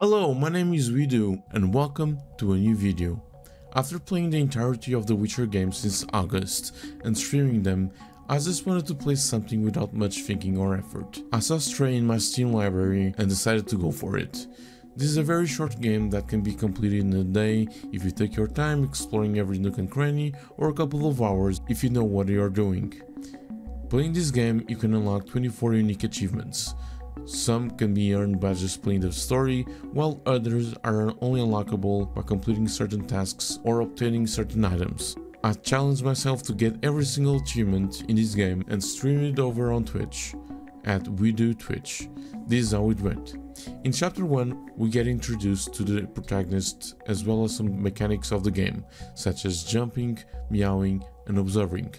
Hello, my name is Wedoo and welcome to a new video. After playing the entirety of the Witcher games since August and streaming them, I just wanted to play something without much thinking or effort. I saw Stray in my Steam library and decided to go for it. This is a very short game that can be completed in a day if you take your time exploring every nook and cranny, or a couple of hours if you know what you are doing. Playing this game, you can unlock 24 unique achievements. Some can be earned by just playing the story, while others are only unlockable by completing certain tasks or obtaining certain items. I challenged myself to get every single achievement in this game and stream it over on Twitch, at Wedoo Twitch. This is how it went. In chapter 1, we get introduced to the protagonist as well as some mechanics of the game, such as jumping, meowing, and observing.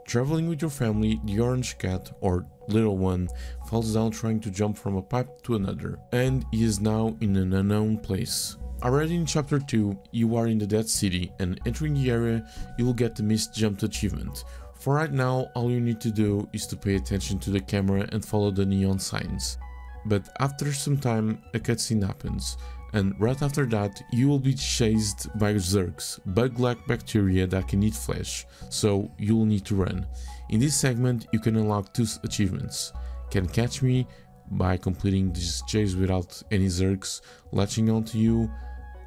Traveling with your family, the orange cat, or little one, falls down trying to jump from a pipe to another, and he is now in an unknown place. Already in chapter 2, you are in the Dead City, and entering the area, you will get the Missed Jumped achievement. For right now, all you need to do is to pay attention to the camera and follow the neon signs. But after some time, a cutscene happens, and right after that, you will be chased by zergs, bug-like bacteria that can eat flesh, so you will need to run. In this segment, you can unlock 2 achievements: Can Catch Me, by completing this chase without any zergs latching onto you,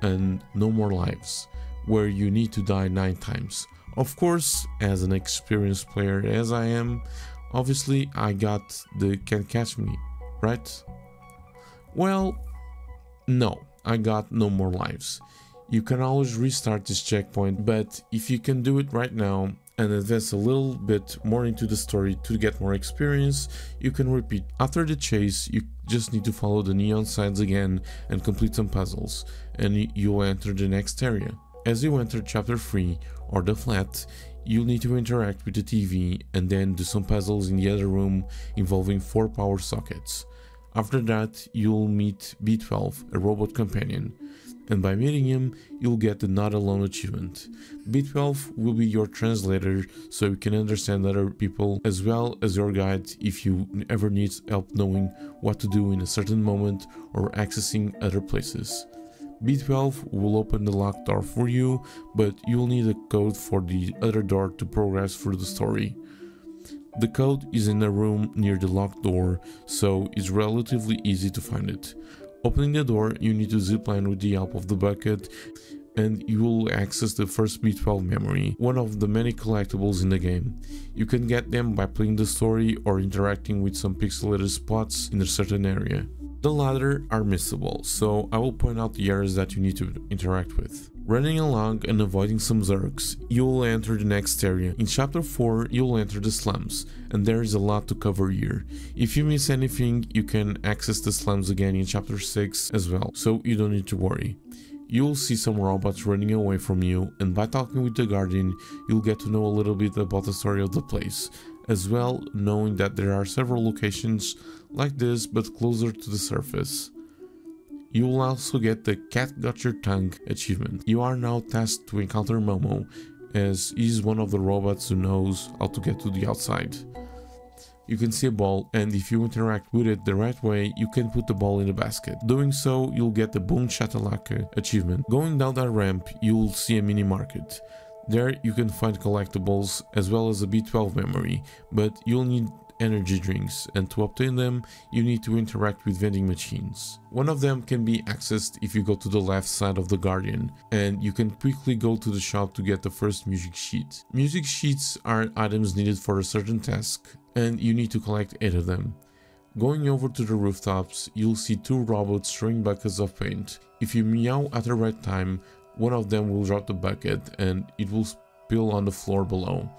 and No More Lives, where you need to die 9 times. Of course, as an experienced player as I am, obviously I got the Can Catch Me, right? Well, no, I got No More Lives. You can always restart this checkpoint, but if you can do it right now and advance a little bit more into the story to get more experience, you can repeat. After the chase, you just need to follow the neon signs again and complete some puzzles, and you'll enter the next area. As you enter chapter 3, or the flat, you'll need to interact with the TV and then do some puzzles in the other room involving 4 power sockets. After that, you'll meet B12, a robot companion, and by meeting him, you'll get the Not Alone achievement. B12 will be your translator, so you can understand other people as well as your guide if you ever need help knowing what to do in a certain moment or accessing other places. B12 will open the locked door for you, but you'll need a code for the other door to progress through the story. The code is in a room near the locked door, so it's relatively easy to find it. Opening the door, you need to zipline with the help of the bucket, and you will access the first B12 memory, one of the many collectibles in the game. You can get them by playing the story or interacting with some pixelated spots in a certain area. The latter are missable, so I will point out the areas that you need to interact with. Running along and avoiding some zergs, you will enter the next area. In chapter 4, you will enter the slums, and there is a lot to cover here. If you miss anything, you can access the slums again in chapter 6 as well, so you don't need to worry. You will see some robots running away from you, and by talking with the guardian, you'll get to know a little bit about the story of the place, as well knowing that there are several locations like this but closer to the surface. You will also get the Cat Got Your Tongue achievement. You are now tasked to encounter Momo, as he is one of the robots who knows how to get to the outside. You can see a ball, and if you interact with it the right way, you can put the ball in the basket. Doing so, you'll get the Boom Kalaka achievement. Going down that ramp, you'll see a mini market. There you can find collectibles as well as a B12 memory, but you'll need energy drinks, and to obtain them you need to interact with vending machines. One of them can be accessed if you go to the left side of the Guardian, and you can quickly go to the shop to get the first music sheet. Music sheets are items needed for a certain task, and you need to collect 8 of them. Going over to the rooftops, you'll see 2 robots throwing buckets of paint. If you meow at the right time, one of them will drop the bucket and it will spill on the floor below.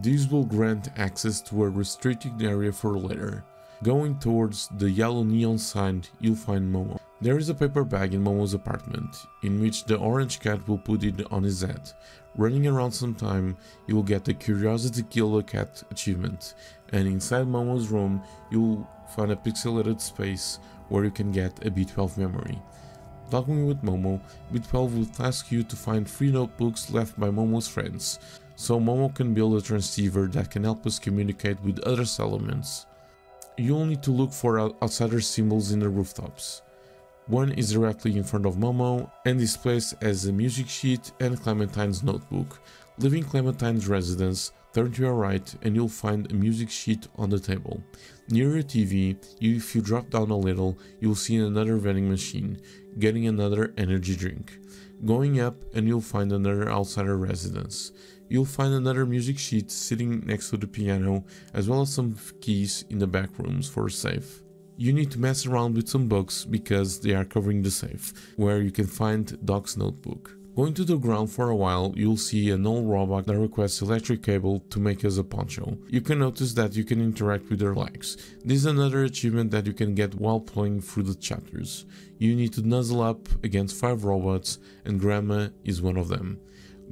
These will grant access to a restricted area for later. Going towards the yellow neon sign, you'll find Momo. There is a paper bag in Momo's apartment, in which the orange cat will put it on his head. Running around some time, you will get the Curiosity Kill a Cat achievement, and inside Momo's room, you'll find a pixelated space where you can get a B12 memory. Talking with Momo, B12 will task you to find 3 notebooks left by Momo's friends, so Momo can build a transceiver that can help us communicate with other settlements. You'll need to look for outsider symbols in the rooftops. One is directly in front of Momo and displays as a music sheet and Clementine's notebook. Leaving Clementine's residence, turn to your right and you'll find a music sheet on the table. Near your TV, if you drop down a little, you'll see another vending machine, getting another energy drink. Going up and you'll find another outsider residence. You'll find another music sheet sitting next to the piano, as well as some keys in the back rooms for a safe. You need to mess around with some books because they are covering the safe, where you can find Doc's notebook. Going to the ground for a while, you'll see an old robot that requests electric cable to make us a poncho. You can notice that you can interact with her legs. This is another achievement that you can get while playing through the chapters. You need to nuzzle up against 5 robots, and Grandma is one of them.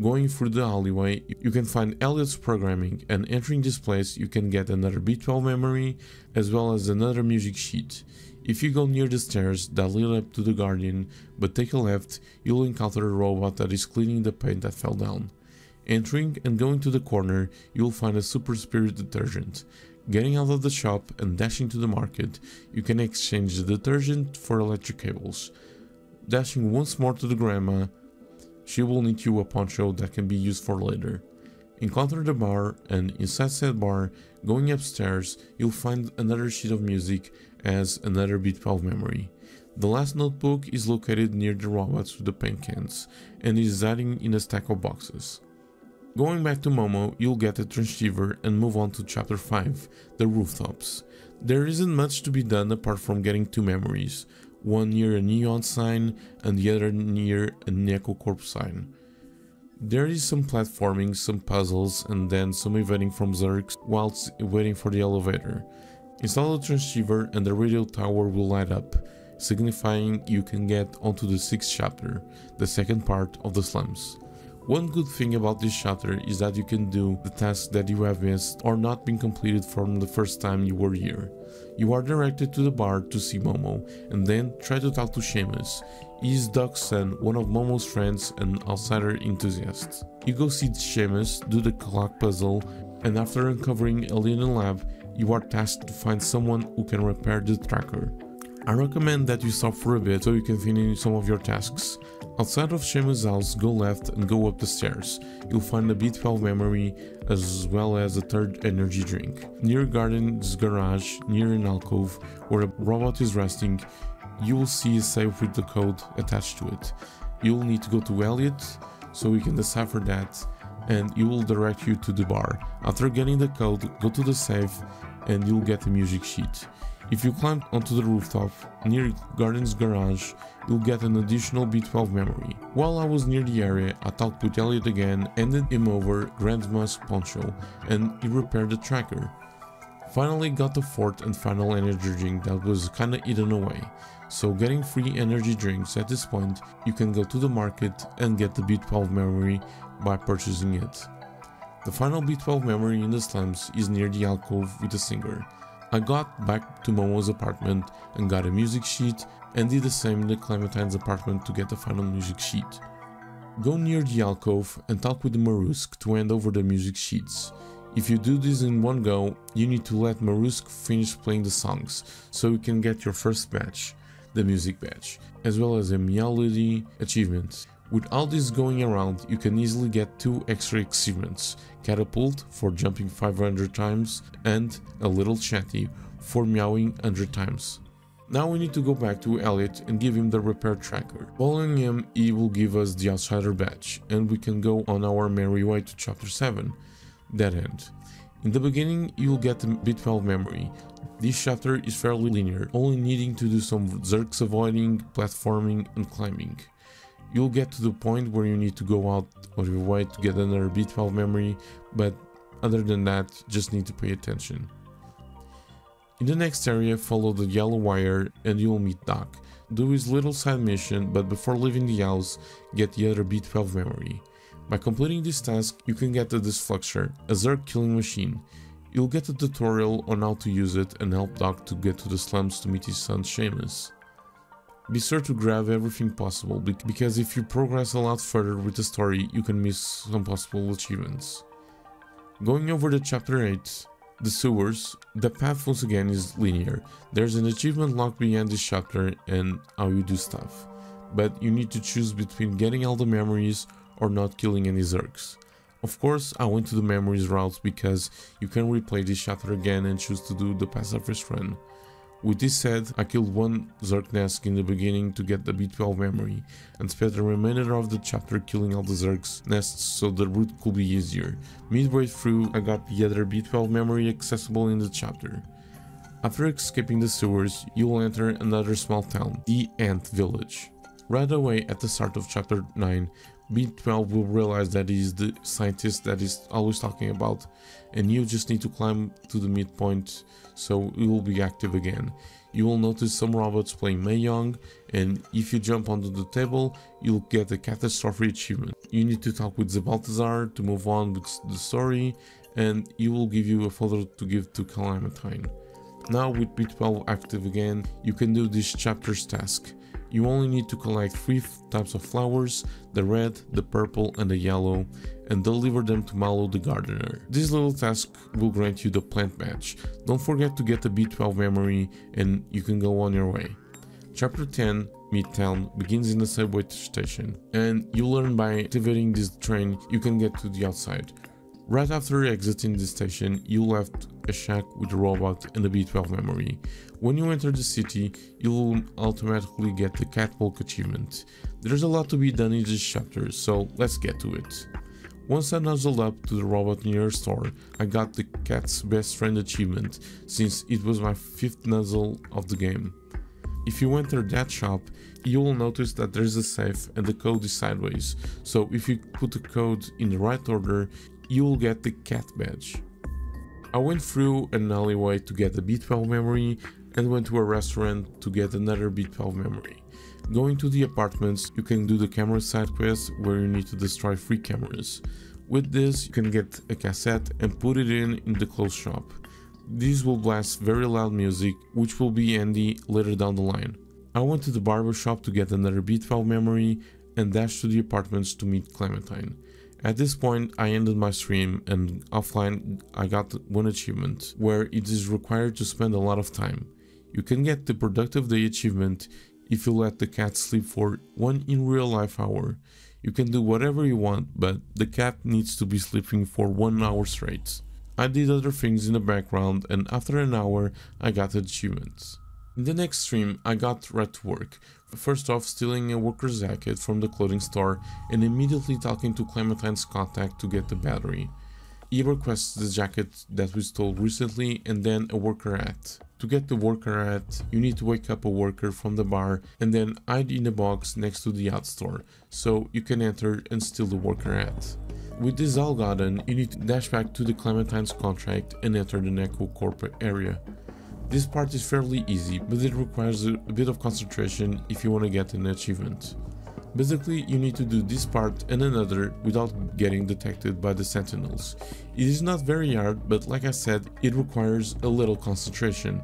Going through the alleyway, you can find Elliot's programming, and entering this place you can get another B12 memory as well as another music sheet. If you go near the stairs that lead up to the Guardian, but take a left, you'll encounter a robot that is cleaning the paint that fell down. Entering and going to the corner, you'll find a Super Spirit detergent. Getting out of the shop and dashing to the market, you can exchange the detergent for electric cables. Dashing once more to the Grandma, she will knit you a poncho that can be used for later. Encounter the bar, and inside said bar, going upstairs, you'll find another sheet of music as another B12 memory. The last notebook is located near the robots with the paint cans, and is hiding in a stack of boxes. Going back to Momo, you'll get a transceiver and move on to chapter 5, the rooftops. There isn't much to be done apart from getting 2 memories, one near a neon sign and the other near a Necocorp sign. There is some platforming, some puzzles, and then some evading from Zergs whilst waiting for the elevator. Install the transceiver and the radio tower will light up, signifying you can get onto the 6th chapter, the second part of the slums. One good thing about this chapter is that you can do the tasks that you have missed or not been completed from the first time you were here. You are directed to the bar to see Momo, and then try to talk to Seamus. He is Doc's son, one of Momo's friends and outsider enthusiasts. You go see Seamus, do the clock puzzle, and after uncovering a Alien lab, you are tasked to find someone who can repair the tracker. I recommend that you stop for a bit so you can finish some of your tasks. Outside of Seamus' house, go left and go up the stairs. You'll find a B12 memory as well as a 3rd energy drink. Near Garden's garage, near an alcove where a robot is resting, you will see a safe with the code attached to it. You will need to go to Elliot so we can decipher that, and you will direct you to the bar. After getting the code, go to the safe and you'll get a music sheet. If you climb onto the rooftop near Garden's garage, you'll get an additional B12 memory. While I was near the area, I talked with Elliot again, handed him over Grandma's poncho, and he repaired the tracker. Finally got the 4th and final energy drink that was kinda hidden away. So getting free energy drinks at this point, you can go to the market and get the B12 memory by purchasing it. The final B12 memory in the slums is near the alcove with the singer. I got back to Momo's apartment and got a music sheet, and did the same in the Clementine's apartment to get the final music sheet. Go near the alcove and talk with the Marusk to hand over the music sheets. If you do this in one go, you need to let Marusk finish playing the songs, so you can get your first badge, the music badge, as well as a Meowlady achievement. With all this going around, you can easily get 2 extra achievements, Cat-a-Pult for jumping 500 times and a little Chatty for meowing 100 times. Now we need to go back to Elliot and give him the repair tracker. Following him, he will give us the outsider badge, and we can go on our merry way to chapter 7, Dead End. In the beginning, you'll get the B12 memory. This chapter is fairly linear, only needing to do some Zergs avoiding, platforming and climbing. You'll get to the point where you need to go out of your way to get another B12 memory, but other than that, just need to pay attention. In the next area, follow the yellow wire and you'll meet Doc. Do his little side mission, but before leaving the house, get the other B12 memory. By completing this task, you can get the Disfluxer, a Zerg killing machine. You'll get a tutorial on how to use it and help Doc to get to the slums to meet his son Seamus. Be sure to grab everything possible, because if you progress a lot further with the story, you can miss some possible achievements. Going over to chapter 8, The sewers. The path once again is linear. There's an achievement locked behind this chapter and how you do stuff. But you need to choose between getting all the memories or not killing any Zergs. Of course, I went to the memories route because you can replay this chapter again and choose to do the pacifist run. With this said, I killed one Zerg nest in the beginning to get the B12 memory, and spent the remainder of the chapter killing all the Zerg's nests so the route could be easier. Midway through, I got the other B12 memory accessible in the chapter. After escaping the sewers, you will enter another small town, the Ant Village. Right away at the start of chapter 9, B12 will realize that he is the scientist that he's always talking about, and you just need to climb to the midpoint so it will be active again. You will notice some robots playing Mahjong, and if you jump onto the table, you'll get a Cat-a-strophe achievement. You need to talk with Balthazar to move on with the story, and he will give you a photo to give to Clementine. Now with B12 active again, you can do this chapter's task. You only need to collect 3 types of flowers, the red, the purple and the yellow, and deliver them to Mallow the gardener. This little task will grant you the plant badge. Don't forget to get the B12 memory and you can go on your way. Chapter 10, Midtown, begins in the subway station, and you learn by activating this train you can get to the outside. Right after exiting the station, you left a shack with a robot and a B12 memory. When you enter the city, you will automatically get the Catwalk achievement. There's a lot to be done in this chapter, so let's get to it. Once I nuzzled up to the robot near a store, I got the cat's best friend achievement, since it was my 5th nuzzle of the game. If you enter that shop, you will notice that there's a safe and the code is sideways, so if you put the code in the right order, you will get the cat badge. I went through an alleyway to get the B12 memory and went to a restaurant to get another B12 memory. Going to the apartments, you can do the camera side quest where you need to destroy 3 cameras. With this, you can get a cassette and put it in the clothes shop. These will blast very loud music, which will be handy later down the line. I went to the barber shop to get another B12 memory and dashed to the apartments to meet Clementine. At this point, I ended my stream, and offline I got one achievement, where it is required to spend a lot of time. You can get the Productive Day achievement if you let the cat sleep for 1 in real life hour. You can do whatever you want, but the cat needs to be sleeping for 1 hour straight. I did other things in the background, and after an hour I got achievements. In the next stream, I got right to work. First off, stealing a worker's jacket from the clothing store and immediately talking to Clementine's contact to get the battery. He requests the jacket that we stole recently and then a worker hat. To get the worker hat, you need to wake up a worker from the bar and then hide in a box next to the yacht store, so you can enter and steal the worker hat. With this all gotten, you need to dash back to the Clementine's contract and enter the Neko corporate area. This part is fairly easy, but it requires a bit of concentration if you want to get an achievement. Basically, you need to do this part and another without getting detected by the sentinels. It is not very hard, but like I said, it requires a little concentration.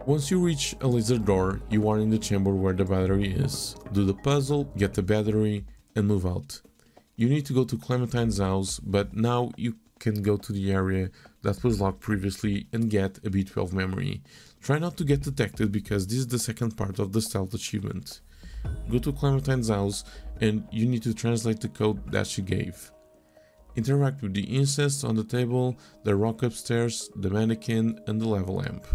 Once you reach a laser door, you are in the chamber where the battery is. Do the puzzle, get the battery, and move out. You need to go to Clementine's house, but now you can go to the area that was locked previously and get a B12 memory. Try not to get detected because this is the second part of the stealth achievement. Go to Clementine's house and you need to translate the code that she gave. Interact with the incense on the table, the rock upstairs, the mannequin and the lava lamp.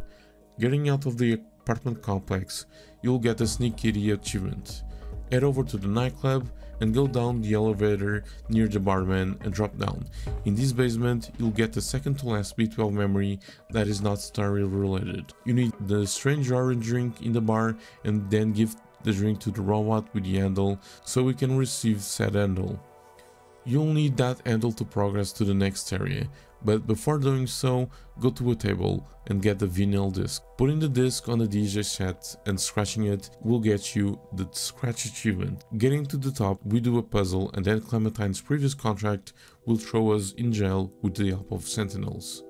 Getting out of the apartment complex, you'll get a Sneakity achievement. Head over to the nightclub and go down the elevator near the barman and drop down. In this basement, you'll get the second to last B12 memory that is not story related. You need the strange orange drink in the bar and then give the drink to the robot with the handle so we can receive said handle. You'll need that handle to progress to the next area, but before doing so, go to a table and get the vinyl disc. Putting the disc on the DJ set and scratching it will get you the scratch achievement. Getting to the top, we do a puzzle and then Clementine's previous contract will throw us in jail with the help of sentinels.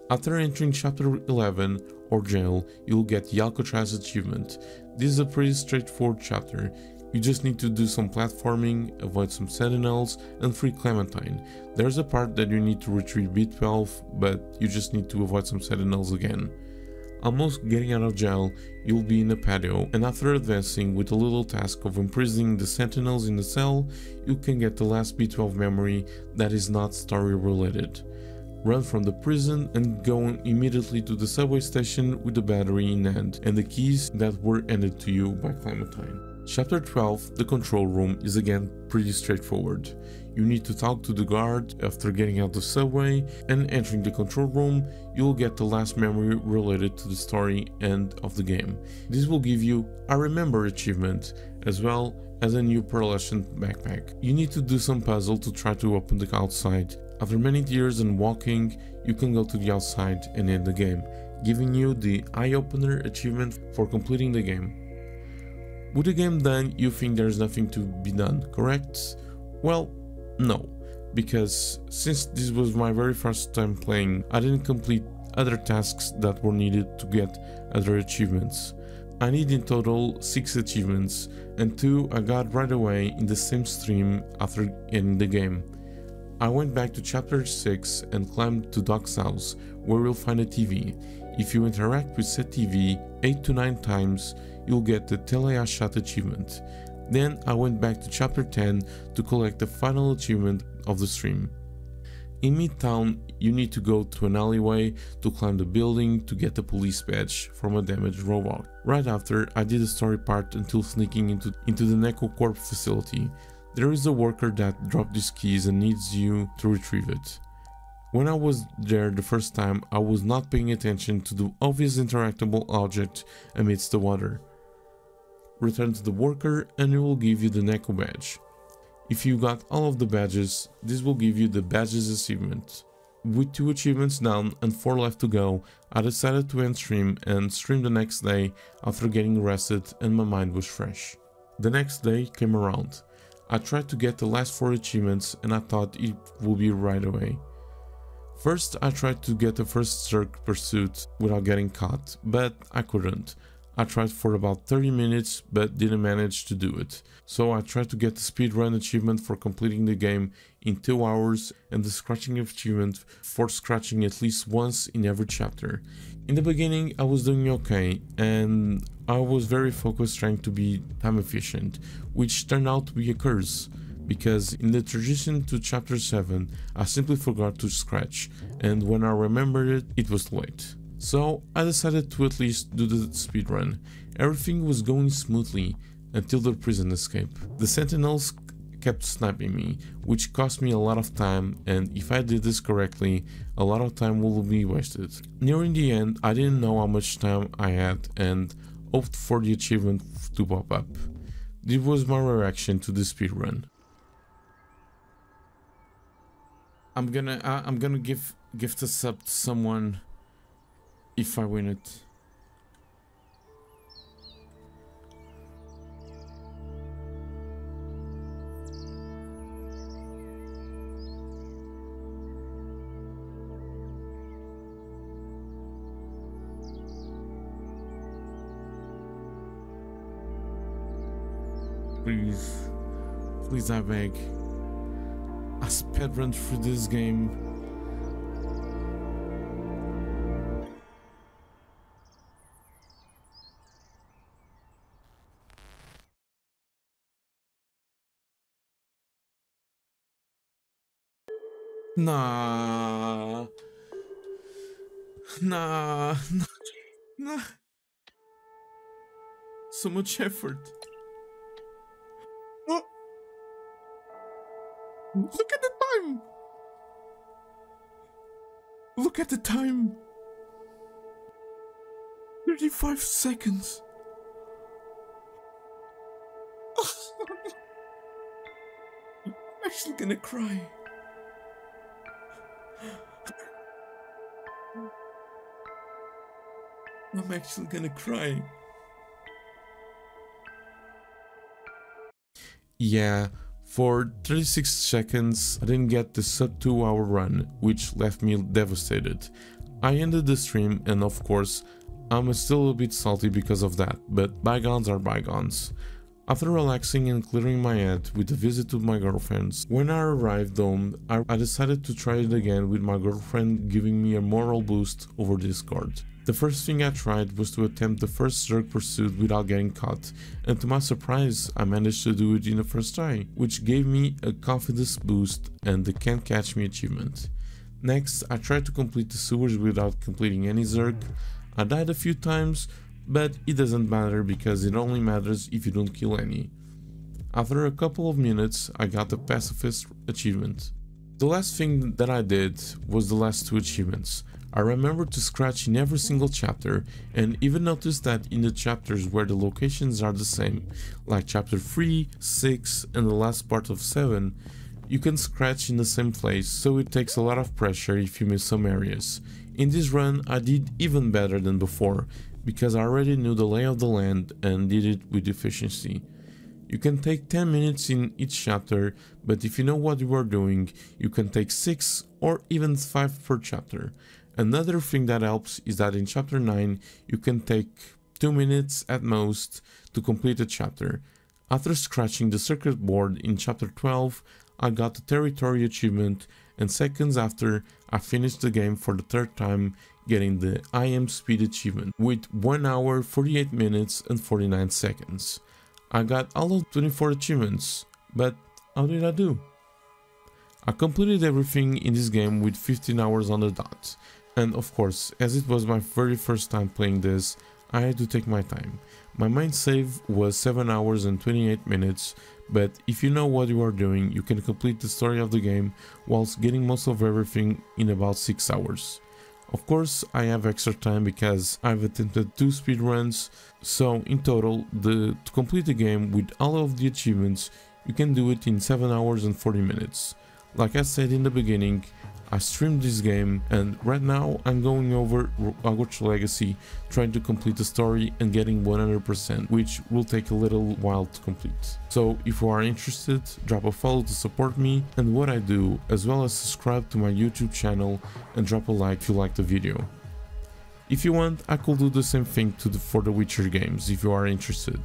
After entering chapter 11 or jail, you'll get the Al-Cat-Raz achievement. This is a pretty straightforward chapter. You just need to do some platforming, avoid some sentinels, and free Clementine. There's a part that you need to retrieve B12, but you just need to avoid some sentinels again. Almost getting out of jail, you'll be in a patio, and after advancing with a little task of imprisoning the sentinels in the cell, you can get the last B12 memory that is not story related. Run from the prison and go immediately to the subway station with the battery in hand and the keys that were handed to you by Clementine. Chapter 12, the control room, is again pretty straightforward. You need to talk to the guard after getting out the subway, and entering the control room, you'll get the last memory related to the story end of the game. This will give you a Remember achievement, as well as a new pearlescent backpack. You need to do some puzzle to try to open the outside. After many tears and walking, you can go to the outside and end the game, giving you the Eye Opener achievement for completing the game. With the game done, you think there's nothing to be done, correct? Well, no, because since this was my very first time playing, I didn't complete other tasks that were needed to get other achievements. I need in total 6 achievements, and 2 I got right away in the same stream after ending the game. I went back to chapter 6 and climbed to Doc's house, where you'll find a TV. If you interact with said TV 8 to 9 times, you'll get the Tele achievement. Then I went back to chapter 10 to collect the final achievement of the stream. In Midtown, you need to go to an alleyway to climb the building to get the police badge from a damaged robot. Right after, I did the story part until sneaking into the Necocorp facility. There is a worker that dropped his keys and needs you to retrieve it. When I was there the first time, I was not paying attention to the obvious interactable object amidst the water. Return to the worker and it will give you the Neko badge. If you got all of the badges, this will give you the badges achievement. With 2 achievements done and 4 left to go, I decided to end stream and stream the next day after getting rested and my mind was fresh. The next day came around. I tried to get the last 4 achievements and I thought it would be right away. First, I tried to get the first Zerg pursuit without getting caught, but I couldn't. I tried for about 30 minutes but didn't manage to do it. So I tried to get the speedrun achievement for completing the game in 2 hours and the scratching achievement for scratching at least once in every chapter. In the beginning I was doing okay and I was very focused trying to be time efficient, which turned out to be a curse. Because in the transition to chapter 7 I simply forgot to scratch, and when I remembered it, it was too late. So I decided to at least do the speedrun. Everything was going smoothly until the prison escape. The sentinels kept sniping me, which cost me a lot of time, and if I did this correctly, a lot of time will be wasted. Nearing the end, I didn't know how much time I had and hoped for the achievement to pop up. This was my reaction to the speedrun. I'm gonna give a sub to someone if I win it. Please, please I beg. I speedrun through this game. Nah. So much effort. Oh. Look at the time. Look at the time. 35 seconds. I'm actually gonna cry. I'm actually gonna cry. Yeah, for 36 seconds I didn't get the sub 2 hour run, which left me devastated. I ended the stream and of course I'm still a bit salty because of that, but bygones are bygones. After relaxing and clearing my head with a visit to my girlfriend's, when I arrived home, I decided to try it again with my girlfriend giving me a moral boost over Discord. The first thing I tried was to attempt the first Zerg pursuit without getting caught, and to my surprise, I managed to do it in the first try, which gave me a confidence boost and the Can't Catch Me achievement. Next, I tried to complete the sewers without completing any Zerg. I died a few times, but it doesn't matter because it only matters if you don't kill any. After a couple of minutes, I got the pacifist achievement. The last thing that I did was the last two achievements. I remembered to scratch in every single chapter, and even noticed that in the chapters where the locations are the same, like chapter 3, 6 and the last part of 7, you can scratch in the same place, so it takes a lot of pressure if you miss some areas. In this run I did even better than before, because I already knew the lay of the land and did it with efficiency. You can take 10 minutes in each chapter, but if you know what you are doing, you can take 6 or even 5 per chapter. Another thing that helps is that in chapter 9, you can take 2 minutes at most to complete a chapter. After scratching the circuit board in chapter 12, I got the territory achievement, and seconds after, I finished the game for the third time, getting the I am speed achievement with 1 hour 48 minutes and 49 seconds. I got all of 24 achievements, but how did I do? I completed everything in this game with 15 hours on the dot, and of course, as it was my very first time playing this, I had to take my time. My main save was 7 hours and 28 minutes, but if you know what you are doing, you can complete the story of the game whilst getting most of everything in about 6 hours. Of course, I have extra time because I've attempted 2 speedruns, so in total, to complete the game with all of the achievements, you can do it in 7 hours and 40 minutes. Like I said in the beginning, I streamed this game, and right now I'm going over Hogwarts Legacy, trying to complete the story and getting 100%, which will take a little while to complete. So if you are interested, drop a follow to support me and what I do, as well as subscribe to my YouTube channel and drop a like if you like the video. If you want, I could do the same thing for the Witcher games if you are interested.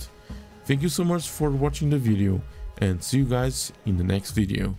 Thank you so much for watching the video, and see you guys in the next video.